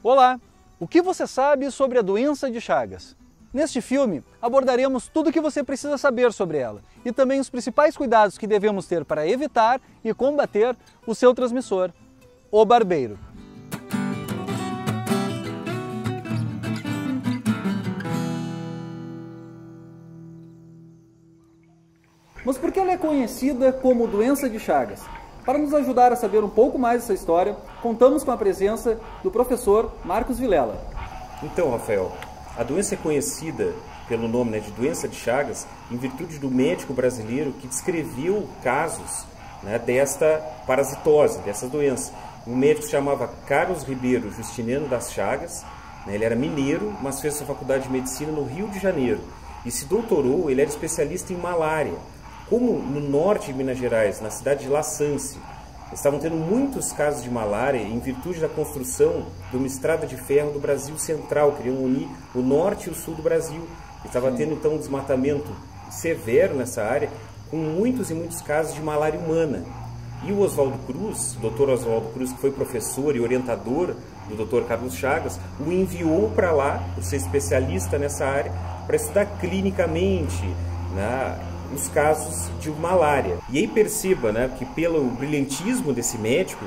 Olá! O que você sabe sobre a doença de Chagas? Neste filme, abordaremos tudo o que você precisa saber sobre ela e também os principais cuidados que devemos ter para evitar e combater o seu transmissor, o barbeiro. Mas por que ela é conhecida como doença de Chagas? Para nos ajudar a saber um pouco mais dessa história, contamos com a presença do professor Marcos Vilela. Então, Rafael, a doença é conhecida pelo nome de doença de Chagas em virtude do médico brasileiro que descreveu casos desta parasitose, dessa doença. Um médico se chamava Carlos Ribeiro Justiniano das Chagas, ele era mineiro, mas fez sua faculdade de medicina no Rio de Janeiro e se doutorou, ele era especialista em malária. Como no norte de Minas Gerais, na cidade de La Sance, estavam tendo muitos casos de malária em virtude da construção de uma estrada de ferro do Brasil Central, queriam unir o norte e o sul do Brasil. Estava tendo então um desmatamento severo nessa área, com muitos e muitos casos de malária humana. E o Oswaldo Cruz, o Dr. Oswaldo Cruz, que foi professor e orientador do Dr. Carlos Chagas, o enviou para lá, por ser especialista nessa área, para estudar clinicamente os casos de malária. E aí perceba que pelo brilhantismo desse médico,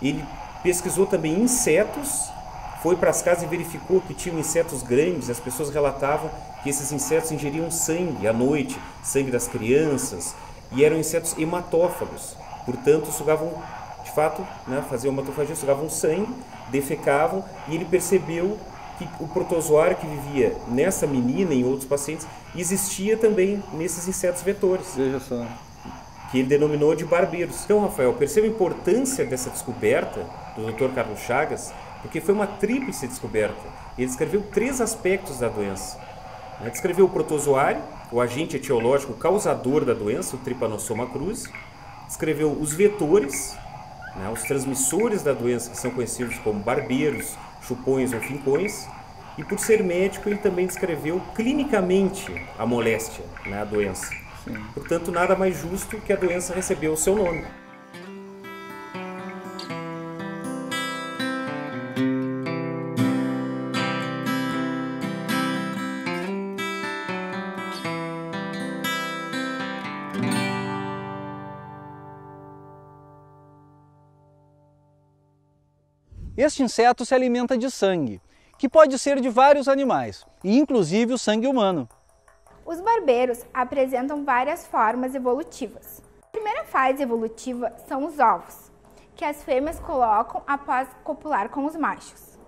ele pesquisou também insetos, foi para as casas e verificou que tinham insetos grandes, as pessoas relatavam que esses insetos ingeriam sangue à noite, sangue das crianças, e eram insetos hematófagos, portanto sugavam, de fato, faziam hematofagia, sugavam sangue, defecavam, e ele percebeu que o protozoário que vivia nessa menina e em outros pacientes existia também nesses insetos vetores. Veja só. Que ele denominou de barbeiros. Então, Rafael, perceba a importância dessa descoberta do Dr. Carlos Chagas, porque foi uma tríplice descoberta. Ele descreveu 3 aspectos da doença. Descreveu o protozoário, o agente etiológico causador da doença, o Trypanosoma cruzi. Descreveu os vetores, os transmissores da doença, que são conhecidos como barbeiros, chupões ou fincões, e por ser médico ele também descreveu clinicamente a moléstia, a doença. Sim. Portanto, nada mais justo que a doença recebeu o seu nome. Este inseto se alimenta de sangue, que pode ser de vários animais, e inclusive o sangue humano. Os barbeiros apresentam várias formas evolutivas. A primeira fase evolutiva são os ovos, que as fêmeas colocam após copular com os machos.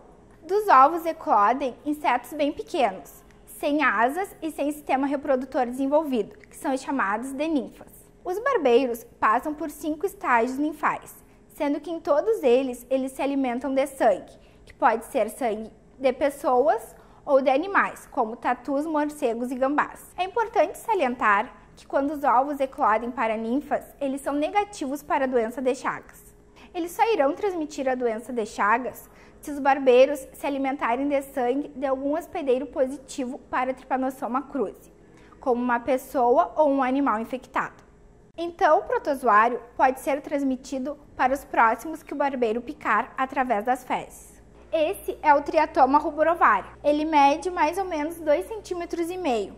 Dos ovos eclodem insetos bem pequenos, sem asas e sem sistema reprodutor desenvolvido, que são chamados de ninfas. Os barbeiros passam por 5 estágios ninfais, sendo que em todos eles se alimentam de sangue, que pode ser sangue de pessoas ou de animais, como tatus, morcegos e gambás. É importante salientar que quando os ovos eclodem para ninfas, eles são negativos para a doença de Chagas. Eles só irão transmitir a doença de Chagas se os barbeiros se alimentarem de sangue de algum hospedeiro positivo para Trypanosoma cruzi, como uma pessoa ou um animal infectado. Então, o protozoário pode ser transmitido para os próximos que o barbeiro picar através das fezes. Esse é o triatoma ruborovário. Ele mede mais ou menos 2,5 cm,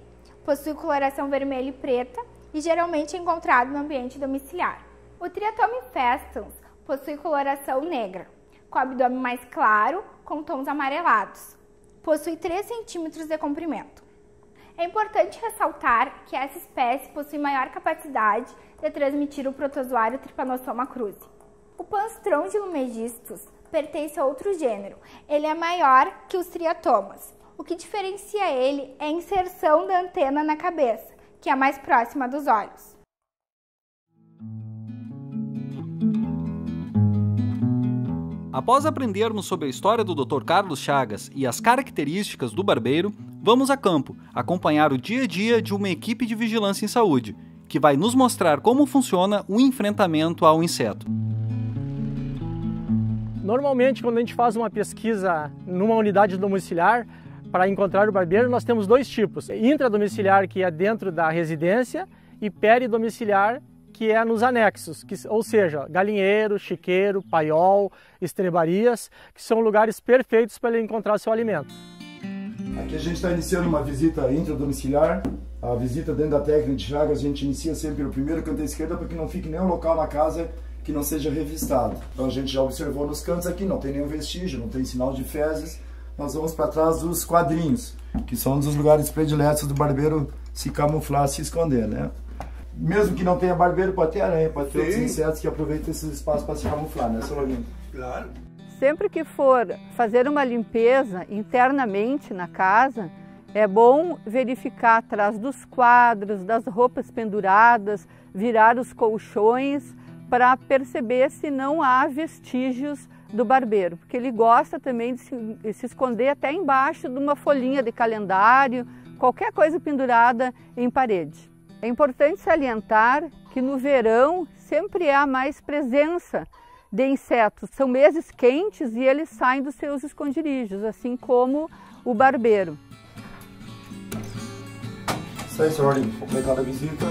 possui coloração vermelha e preta e geralmente é encontrado no ambiente domiciliar. O triatoma infestans possui coloração negra, com abdômen mais claro, com tons amarelados. Possui 3 cm de comprimento. É importante ressaltar que essa espécie possui maior capacidade de transmitir o protozoário Trypanosoma cruzi. O Panstrongylo megistus pertence a outro gênero. Ele é maior que os triatomas. O que diferencia ele é a inserção da antena na cabeça, que é mais próxima dos olhos. Após aprendermos sobre a história do Dr. Carlos Chagas e as características do barbeiro, vamos a campo acompanhar o dia a dia de uma equipe de vigilância em saúde, que vai nos mostrar como funciona o enfrentamento ao inseto. Normalmente, quando a gente faz uma pesquisa numa unidade domiciliar, Para encontrar o barbeiro, nós temos dois tipos: intradomiciliar, que é dentro da residência, e peridomiciliar, que é nos anexos, ou seja, galinheiro, chiqueiro, paiol, estrebarias, que são lugares perfeitos para ele encontrar o seu alimento. Aqui a gente está iniciando uma visita intradomiciliar. A visita dentro da técnica de Chagas, a gente inicia sempre pelo primeiro canto à esquerda, para que não fique nenhum local na casa que não seja revistado. Então a gente já observou nos cantos aqui, não tem nenhum vestígio, não tem sinal de fezes. Nós vamos para trás dos quadrinhos, que são um dos lugares prediletos do barbeiro se camuflar, se esconder, né? Mesmo que não tenha barbeiro, pode ter aranha, pode ter outros insetos que aproveitam esses espaços para se camuflar, né, seu Laguinho? Claro. Sempre que for fazer uma limpeza internamente na casa, é bom verificar atrás dos quadros, das roupas penduradas, virar os colchões, para perceber se não há vestígios do barbeiro, porque ele gosta também de se esconder até embaixo de uma folhinha de calendário, qualquer coisa pendurada em parede. É importante salientar que no verão sempre há mais presença de insetos. São meses quentes e eles saem dos seus esconderijos, assim como o barbeiro. Isso aí, senhor, completar a visita.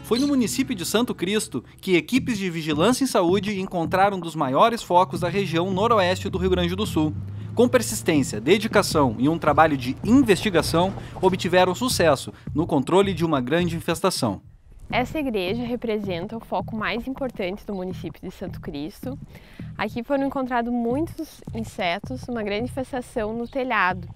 Foi no município de Santo Cristo que equipes de vigilância em saúde encontraram um dos maiores focos da região noroeste do Rio Grande do Sul. Com persistência, dedicação e um trabalho de investigação, obtiveram sucesso no controle de uma grande infestação. Essa igreja representa o foco mais importante do município de Santo Cristo. Aqui foram encontrados muitos insetos, uma grande infestação no telhado.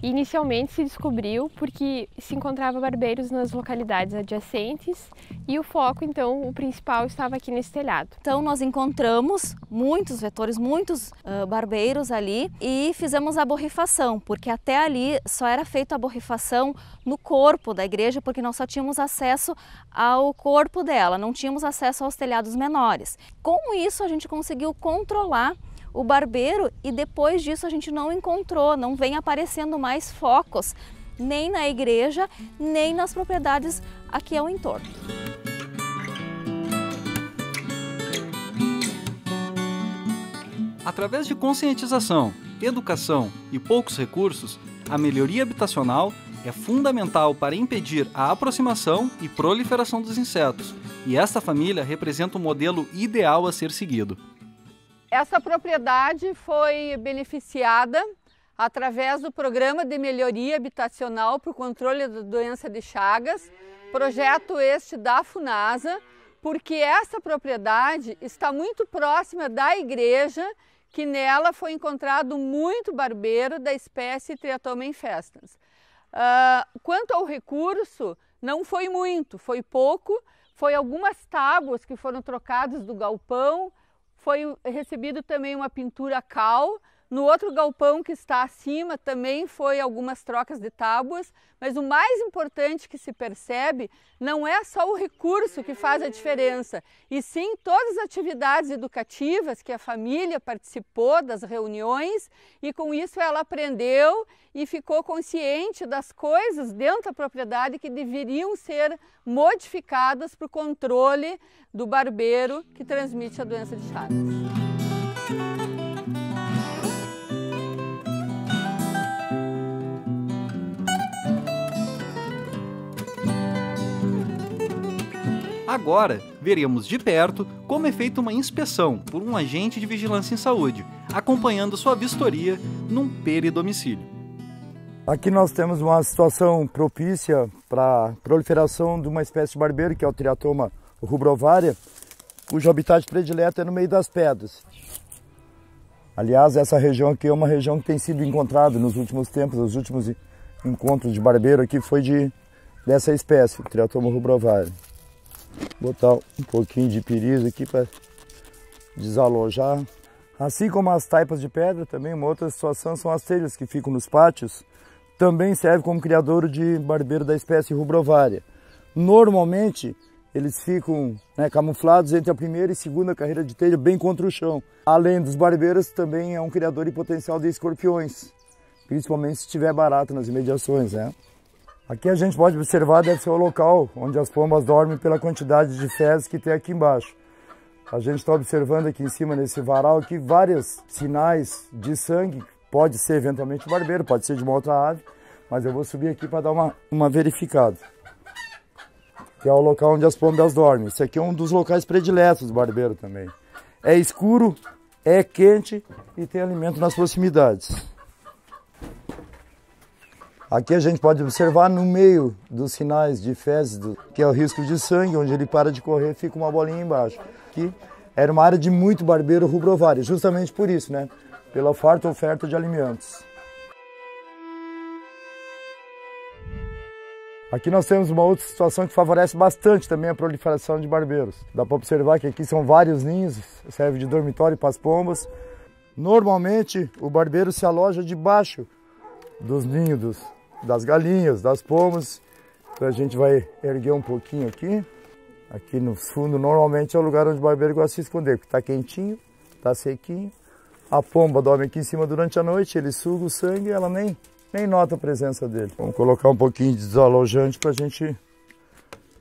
E inicialmente se descobriu porque se encontrava barbeiros nas localidades adjacentes e o foco, então, o principal estava aqui nesse telhado. Então nós encontramos muitos vetores, muitos barbeiros ali e fizemos a borrifação, porque até ali só era feita a borrifação no corpo da igreja, porque nós só tínhamos acesso ao corpo dela, não tínhamos acesso aos telhados menores. Com isso a gente conseguiu controlar o barbeiro e depois disso a gente não encontrou, não vem aparecendo mais focos, nem na igreja, nem nas propriedades aqui ao entorno. Através de conscientização, educação e poucos recursos, a melhoria habitacional é fundamental para impedir a aproximação e proliferação dos insetos, e esta família representa um modelo ideal a ser seguido. Essa propriedade foi beneficiada através do Programa de Melhoria Habitacional para o Controle da Doença de Chagas, projeto este da FUNASA, porque essa propriedade está muito próxima da igreja, que nela foi encontrado muito barbeiro da espécie Triatoma infestans. Quanto ao recurso, não foi muito, foi pouco, foi algumas tábuas que foram trocadas do galpão, foi recebido também uma pintura cal. No outro galpão que está acima também foi algumas trocas de tábuas, mas o mais importante que se percebe não é só o recurso que faz a diferença, e sim todas as atividades educativas que a família participou das reuniões, e com isso ela aprendeu e ficou consciente das coisas dentro da propriedade que deveriam ser modificadas para o controle do barbeiro que transmite a doença de Chagas. Agora, veremos de perto como é feita uma inspeção por um agente de vigilância em saúde, acompanhando sua vistoria num peridomicílio. Aqui nós temos uma situação propícia para a proliferação de uma espécie de barbeiro, que é o Triatoma rubrovaria, cujo habitat predileto é no meio das pedras. Aliás, essa região aqui é uma região que tem sido encontrada nos últimos tempos, os últimos encontros de barbeiro aqui foi dessa espécie, Triatoma rubrovaria. Vou botar um pouquinho de piriza aqui para desalojar. Assim como as taipas de pedra, também uma outra situação são as telhas que ficam nos pátios. Também serve como criadouro de barbeiro da espécie rubrovaria. Normalmente, eles ficam camuflados entre a primeira e segunda carreira de telha, bem contra o chão. Além dos barbeiros, também é um criador em potencial de escorpiões, principalmente se tiver barata nas imediações, né? Aqui a gente pode observar, deve ser o local onde as pombas dormem pela quantidade de fezes que tem aqui embaixo. A gente está observando aqui em cima, nesse varal, aqui vários sinais de sangue. Pode ser eventualmente barbeiro, pode ser de uma outra ave, mas eu vou subir aqui para dar uma verificada. Que é o local onde as pombas dormem. Esse aqui é um dos locais prediletos do barbeiro também. É escuro, é quente e tem alimento nas proximidades. Aqui a gente pode observar no meio dos sinais de fezes, que é o risco de sangue, onde ele para de correr, fica uma bolinha embaixo. Aqui era uma área de muito barbeiro rubrovário, justamente por isso, né? Pela farta oferta de alimentos. Aqui nós temos uma outra situação que favorece bastante também a proliferação de barbeiros. Dá para observar que aqui são vários ninhos, serve de dormitório para as pombas. Normalmente o barbeiro se aloja debaixo dos ninhos das galinhas, das pombas. Então a gente vai erguer um pouquinho aqui. Aqui no fundo normalmente é o lugar onde o barbeiro gosta de se esconder, porque está quentinho, está sequinho. A pomba dorme aqui em cima durante a noite, ele suga o sangue e ela nem nota a presença dele. Vamos colocar um pouquinho de desalojante para a gente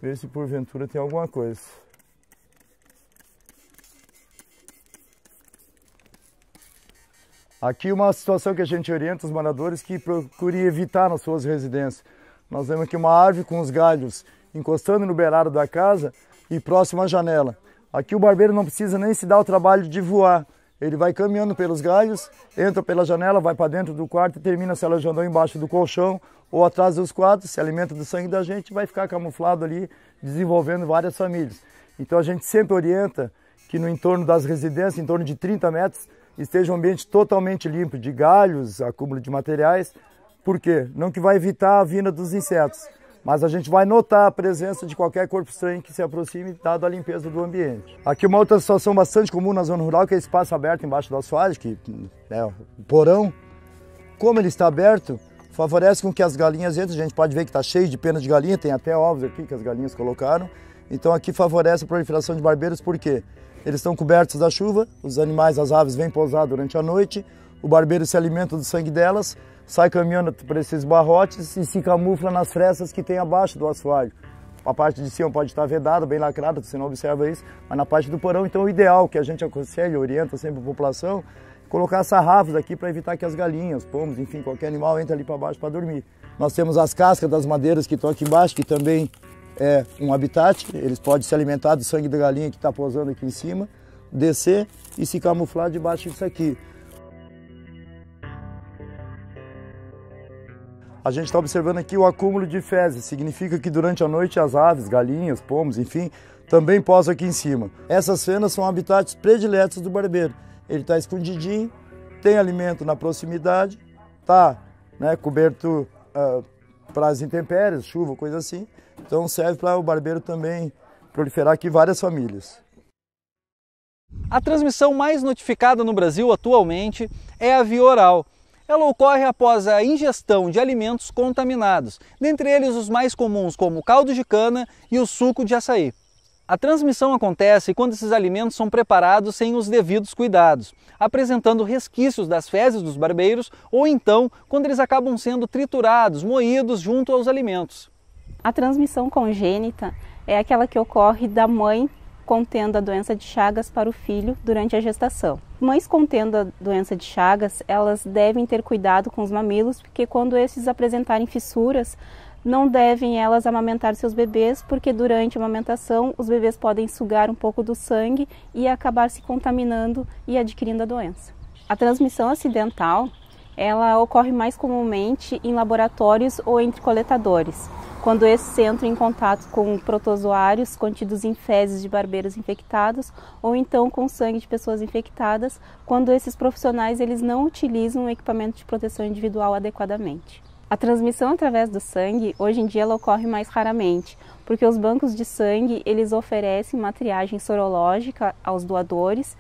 ver se porventura tem alguma coisa. Aqui uma situação que a gente orienta os moradores que procurem evitar nas suas residências. Nós vemos aqui uma árvore com os galhos encostando no beirado da casa e próximo à janela. Aqui o barbeiro não precisa nem se dar o trabalho de voar. Ele vai caminhando pelos galhos, entra pela janela, vai para dentro do quarto e termina se alojando embaixo do colchão ou atrás dos quadros, se alimenta do sangue da gente e vai ficar camuflado ali, desenvolvendo várias famílias. Então a gente sempre orienta que no entorno das residências, em torno de 30 metros, esteja um ambiente totalmente limpo de galhos, acúmulo de materiais. Por quê? Não que vai evitar a vinda dos insetos, mas a gente vai notar a presença de qualquer corpo estranho que se aproxime, dado a limpeza do ambiente. Aqui uma outra situação bastante comum na zona rural, que é espaço aberto embaixo do assoalho, que é o porão. Como ele está aberto, favorece com que as galinhas entrem. A gente pode ver que está cheio de penas de galinha, tem até ovos aqui que as galinhas colocaram. Então aqui favorece a proliferação de barbeiros, por quê? Eles estão cobertos da chuva, os animais, as aves vêm pousar durante a noite, o barbeiro se alimenta do sangue delas, sai caminhando por esses barrotes e se camufla nas frestas que tem abaixo do assoalho. A parte de cima pode estar vedada, bem lacrada, você não observa isso, mas na parte do porão, então o ideal que a gente aconselha, orienta sempre a população, é colocar sarrafos aqui para evitar que as galinhas, pombos, enfim, qualquer animal entre ali para baixo para dormir. Nós temos as cascas das madeiras que estão aqui embaixo, que também é um habitat, eles podem se alimentar do sangue da galinha que está pousando aqui em cima, descer e se camuflar debaixo disso aqui. A gente está observando aqui o acúmulo de fezes, significa que durante a noite as aves, galinhas, pombos, enfim, também pousam aqui em cima. Essas fenas são habitats prediletos do barbeiro. Ele está escondidinho, tem alimento na proximidade, está coberto para as intempéries, chuva, coisa assim. Então serve para o barbeiro também proliferar aqui várias famílias. A transmissão mais notificada no Brasil atualmente é a via oral. Ela ocorre após a ingestão de alimentos contaminados, dentre eles os mais comuns como o caldo de cana e o suco de açaí. A transmissão acontece quando esses alimentos são preparados sem os devidos cuidados, apresentando resquícios das fezes dos barbeiros ou então quando eles acabam sendo triturados, moídos junto aos alimentos. A transmissão congênita é aquela que ocorre da mãe contendo a doença de Chagas para o filho durante a gestação. Mães contendo a doença de Chagas, elas devem ter cuidado com os mamilos, porque quando esses apresentarem fissuras, não devem elas amamentar seus bebês, porque durante a amamentação os bebês podem sugar um pouco do sangue e acabar se contaminando e adquirindo a doença. A transmissão acidental, ela ocorre mais comumente em laboratórios ou entre coletadores, quando esses entram em contato com protozoários contidos em fezes de barbeiros infectados ou então com sangue de pessoas infectadas, quando esses profissionais eles não utilizam o equipamento de proteção individual adequadamente. A transmissão através do sangue, hoje em dia, ela ocorre mais raramente, porque os bancos de sangue eles oferecem uma triagem sorológica aos doadores,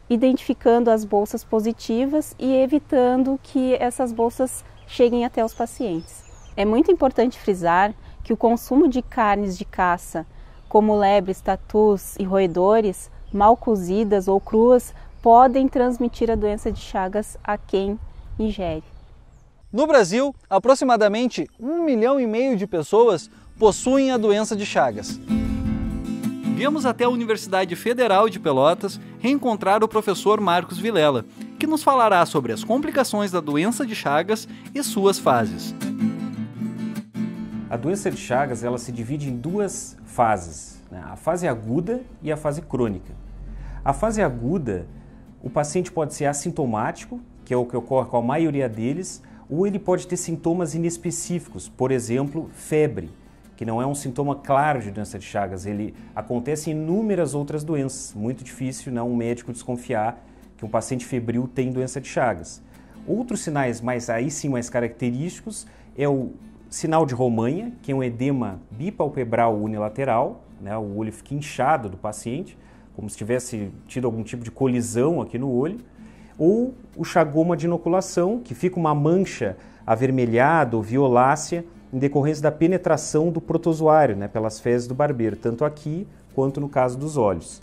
identificando as bolsas positivas e evitando que essas bolsas cheguem até os pacientes. É muito importante frisar que o consumo de carnes de caça, como lebres, tatus e roedores, mal cozidas ou cruas, podem transmitir a doença de Chagas a quem ingere. No Brasil, aproximadamente 1,5 milhão de pessoas possuem a doença de Chagas. Viemos até a Universidade Federal de Pelotas reencontrar o professor Marcos Vilela, que nos falará sobre as complicações da doença de Chagas e suas fases. A doença de Chagas ela se divide em duas fases, né? A fase aguda e a fase crônica. A fase aguda, o paciente pode ser assintomático, que é o que ocorre com a maioria deles, ou ele pode ter sintomas inespecíficos, por exemplo, febre, que não é um sintoma claro de doença de Chagas, ele acontece em inúmeras outras doenças, muito difícil, né, um médico desconfiar que um paciente febril tem doença de Chagas. Outros sinais, mas aí sim mais característicos, é o sinal de Romanha, que é um edema bipalpebral unilateral, né, o olho fica inchado do paciente, como se tivesse tido algum tipo de colisão aqui no olho, ou o chagoma de inoculação, que fica uma mancha avermelhada ou violácea em decorrência da penetração do protozoário, né, pelas fezes do barbeiro, tanto aqui quanto no caso dos olhos.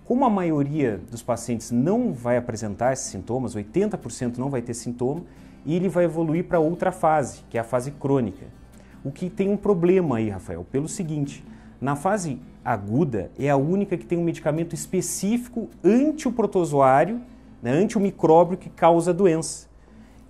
Como a maioria dos pacientes não vai apresentar esses sintomas, 80% não vai ter sintoma, e ele vai evoluir para outra fase, que é a fase crônica. O que tem um problema aí, Rafael, pelo seguinte, na fase aguda é a única que tem um medicamento específico anti o protozoário, né, anti o micróbio que causa a doença,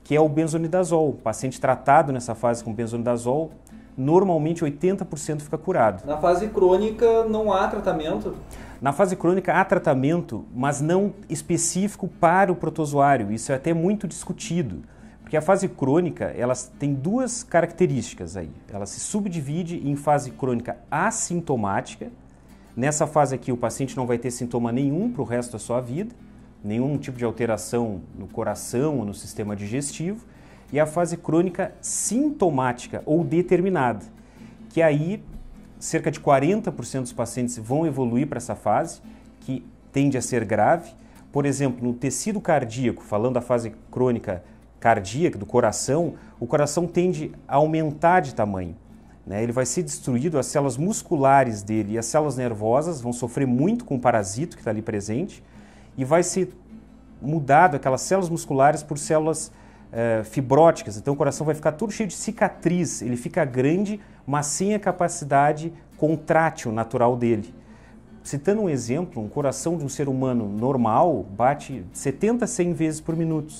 que é o benzonidazol. O paciente tratado nessa fase com benzonidazol, normalmente 80% fica curado. Na fase crônica não há tratamento? Na fase crônica há tratamento, mas não específico para o protozoário. Isso é até muito discutido, porque a fase crônica ela tem duas características aí. Ela se subdivide em fase crônica assintomática. Nessa fase aqui o paciente não vai ter sintoma nenhum para o resto da sua vida, nenhum tipo de alteração no coração ou no sistema digestivo, e a fase crônica sintomática ou determinada, que aí cerca de 40% dos pacientes vão evoluir para essa fase, que tende a ser grave. Por exemplo, no tecido cardíaco, falando da fase crônica cardíaca, do coração, o coração tende a aumentar de tamanho, né? Ele vai ser destruído, as células musculares dele e as células nervosas vão sofrer muito com o parasito que está ali presente, e vai ser mudado aquelas células musculares por células fibróticas. Então o coração vai ficar todo cheio de cicatriz, ele fica grande, mas sem a capacidade contrátil natural dele. Citando um exemplo, um coração de um ser humano normal bate 70 a 100 vezes por minuto,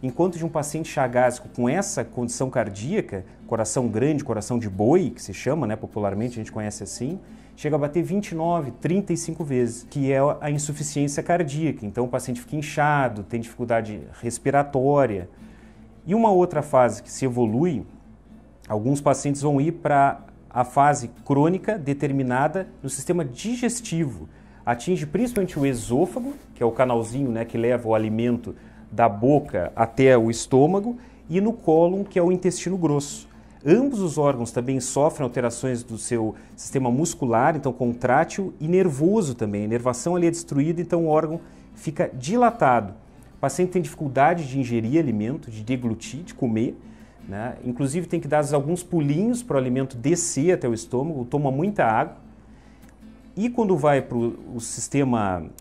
enquanto de um paciente chagásico com essa condição cardíaca, coração grande, coração de boi, que se chama, né, popularmente a gente conhece assim, chega a bater 29, 35 vezes, que é a insuficiência cardíaca. Então o paciente fica inchado, tem dificuldade respiratória. E uma outra fase que se evolui, alguns pacientes vão ir para a fase crônica determinada no sistema digestivo. Atinge principalmente o esôfago, que é o canalzinho, né, que leva o alimento da boca até o estômago, e no cólon, que é o intestino grosso. Ambos os órgãos também sofrem alterações do seu sistema muscular, então contrátil, e nervoso também. A inervação ali é destruída, então o órgão fica dilatado. O paciente tem dificuldade de ingerir alimento, de deglutir, de comer, né? Inclusive tem que dar alguns pulinhos para o alimento descer até o estômago, toma muita água. E quando vai para o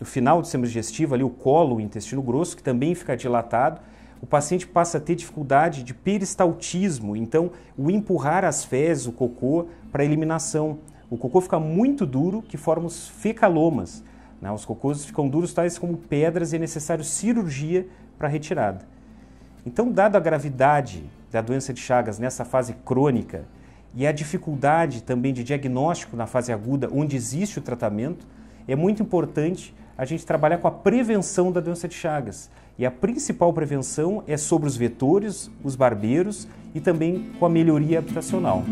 final do sistema digestivo, ali o colo, o intestino grosso, que também fica dilatado, o paciente passa a ter dificuldade de peristaltismo, então o empurrar as fezes, o cocô, para a eliminação. O cocô fica muito duro, que forma os fecalomas, né? Os cocôs ficam duros tais como pedras e é necessário cirurgia para retirada. Então, dado a gravidade da doença de Chagas nessa fase crônica e a dificuldade também de diagnóstico na fase aguda, onde existe o tratamento, é muito importante a gente trabalhar com a prevenção da doença de Chagas. E a principal prevenção é sobre os vetores, os barbeiros e também com a melhoria habitacional.